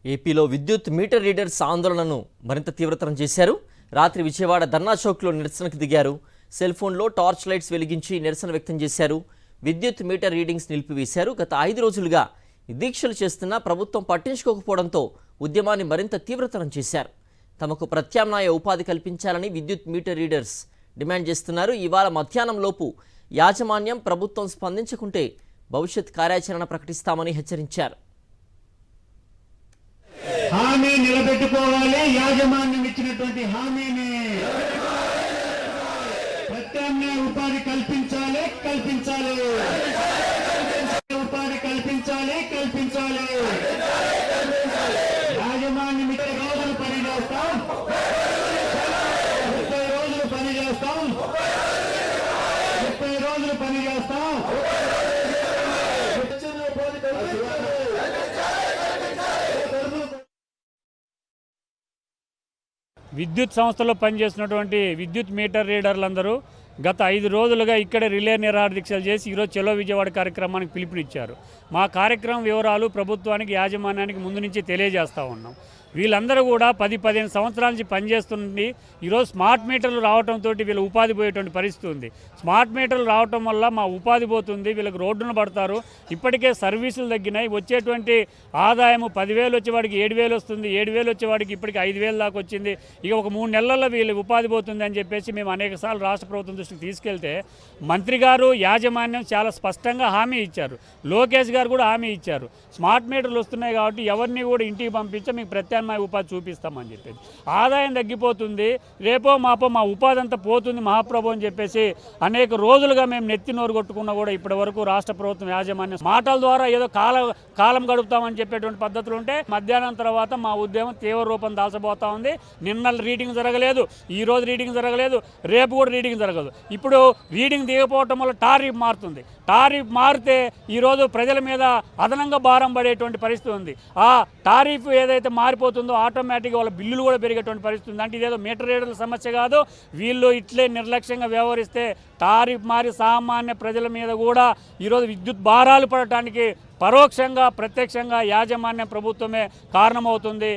ఏపీలో విద్యుత్ metre readers ఆందోళనను మరింత తీవ్రతరం చేశారు. రాత్రి విజయవాడ ధర్నా చౌక్లో నిరసనకు దిగారు. సెల్ ఫోన్లో టార్చ్ లైట్స్ వెలిగించి నిరసన వ్యక్తం చేశారు. విద్యుత్ మీటర్ రీడింగ్స్ నిలిపివేశారు. గత 5 రోజులుగా దీక్షలు చేస్తున్నా ప్రభుత్వం పట్టించుకోకపోవడంతో ఉద్యమాన్ని మరింత తీవ్రతరం చేశారు. తమకు ప్రత్యామ్నాయ ఉపాధి కల్పించాలని విద్యుత్ మీటర్ రీడర్స్ డిమాండ్ చేస్తున్నారు. ఇవాళ మధ్యాహ్నం లోపు యాజమాన్యం ప్రభుత్వం స్పందించకుంటే భవిష్యత్ కార్యాచరణ ప్రకటిస్తామని హెచ్చరించారు. హామీ నిలబెట్టుకోవాలి. యాజమాన్యం ఇచ్చినటువంటి హామీని ప్రత్యామ్నాయ ఉపాధి కల్పించాలి. ఉపాధి కల్పించాలి. యాజమాన్యం 30 రోజులు పని చేస్తాం. 30 రోజులు పని చేస్తాం. విద్యుత్ సంస్థలో పనిచేస్తున్నటువంటి విద్యుత్ మీటర్ రీడర్లందరూ గత 5 రోజులుగా ఇక్కడే రిలే నిరాహార దీక్షలు చేసి ఈరోజు చలో విజయవాడ కార్యక్రమానికి పిలుపునిచ్చారు. మా కార్యక్రమం వివరాలు ప్రభుత్వానికి యాజమాన్యానికి ముందు నుంచి తెలియజేస్తూ ఉన్నాం. వీళ్ళందరూ కూడా 10-15 సంవత్సరాల నుంచి పనిచేస్తుంది. ఈరోజు స్మార్ట్ మీటర్లు రావడంతో వీళ్ళు ఉపాధి పోయేటువంటి పరిస్థితి ఉంది. స్మార్ట్ మీటర్లు రావటం వల్ల మా ఉపాధి పోతుంది. వీళ్ళకి రోడ్డున పడతారు. ఇప్పటికే సర్వీసులు తగ్గినాయి. వచ్చేటువంటి ఆదాయము 10,000 వచ్చేవాడికి 7,000 వస్తుంది. 7,000 వచ్చేవాడికి ఇప్పటికి 5,000 దాకా వచ్చింది. ఇక ఒక 3 నెలల్లో వీళ్ళు ఉపాధి పోతుంది అని చెప్పేసి మేము అనేకసార్లు రాష్ట్ర ప్రభుత్వం దృష్టికి తీసుకెళ్తే మంత్రి గారు యాజమాన్యం చాలా స్పష్టంగా హామీ ఇచ్చారు. లోకేష్ గారు కూడా హామీ ఇచ్చారు. స్మార్ట్ మీటర్లు వస్తున్నాయి కాబట్టి ఎవరిని కూడా ఇంటికి పంపించి మీకు ప్రత్యామ్నాయ ఉపాధి చూపిస్తామని చెప్పేసి ఆదాయం తగ్గిపోతుంది. రేపో మాపో మా ఉపాధి అంతా పోతుంది మహాప్రభు అని చెప్పేసి అనేక రోజులుగా మేము నెత్తి నోరు కొట్టుకున్నా కూడా ఇప్పటి వరకు రాష్ట్ర ప్రభుత్వం యాజమాన్యం మాటల ద్వారా ఏదో కాలం గడుపుతామని చెప్పేటువంటి పద్ధతులు ఉంటే మధ్యాహ్నం తర్వాత మా ఉద్యమం తీవ్ర రూపం దాల్చబోతా ఉంది. నిన్న రీడింగ్ జరగలేదు, ఈ రోజు రీడింగ్ జరగలేదు, రేపు కూడా రీడింగ్ జరగదు. ఇప్పుడు రీడింగ్ దిగపోవటం వల్ల టారిఫ్ మారుతుంది. టారిఫ్ మారితే ఈరోజు ప్రజల మీద అదనంగా భారం పడేటువంటి పరిస్థితి ఉంది. ఆ టారిఫ్ ఏదైతే మారిపోతుందో ఆటోమేటిక్గా వాళ్ళ బిల్లులు కూడా పెరిగేటువంటి పరిస్థితి ఉంది. అంటే ఇదేదో మీటర్ రీడర్ల సమస్య కాదు. వీళ్ళు ఇట్లే నిర్లక్ష్యంగా వ్యవహరిస్తే టారిఫ్ మారి సామాన్య ప్రజల మీద కూడా ఈరోజు విద్యుత్ భారాలు పడటానికి పరోక్షంగా ప్రత్యక్షంగా యాజమాన్య ప్రభుత్వమే కారణమవుతుంది.